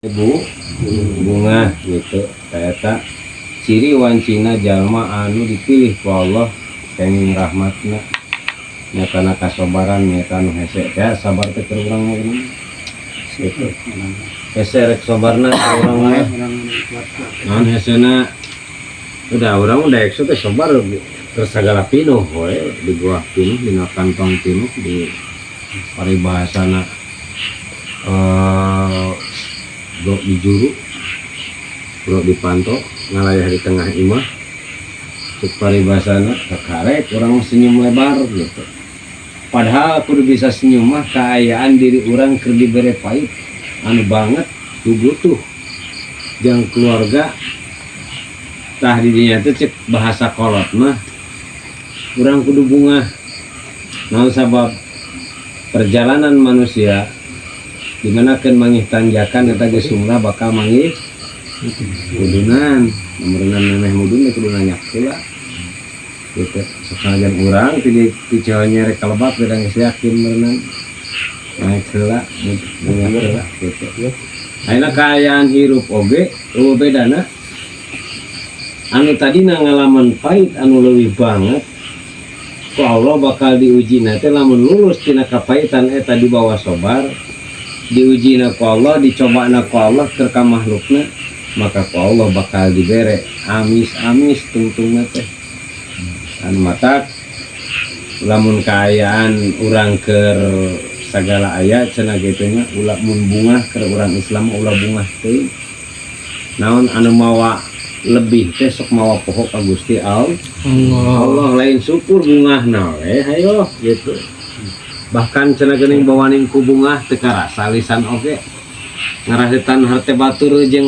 Bu bunga gitu ternyata ciri wancina jalma anu dipilih ku Allah kenging rahmatna nyatana kasabaran nyatana hese ya sabar teh keur urang mah gitu hese rek sabarna urang mah naon hesena udah urang udah ekso teh sabar terus segala pinuh we di buah pinuh dina kantong pinuh di paribahasana bro di juru bro dipantau ngalayah di tengah imah cek paribasana kakarek orang senyum lebar gitu padahal aku udah bisa senyum mah keayaan diri orang keur dibere pahit anu banget ku butuh jeung keluarga tah di dinya teh cek bahasa kolot mah urang kudu bunga naon sabab perjalanan manusia dimana kan mangih tanjakan eta geus sumra bakal mangih mudunan nomorna memeh mudun kudu nanyak heula gitu sakalian urang ti ceweknya rek kalebak beda geus yakin berenang naik heula nanyak heula gitu ayeuna kaayaan hirup oge bedana anu tadina ngalaman pahit anu leuwih banget ku Allah bakal diuji teh lamun lulus tina kapahitan eta di bawah sabar diuji ku Allah dicoba ku Allah keur ka makhlukna maka ku Allah bakal dibere amis tungtungna teh anu matak lamun kaayaan urang keur sagala aya cenah kitu nya ulah mun bunga keur urang Islam ulah bunga teh naon anu mawa lebih teh sok mawa poho ka Gusti Allah lain syukur bungahna we hayo gitu bahkan cenah geuning bawaning ku bunga teu karasa lisan oge ngarahitan harte batur jeung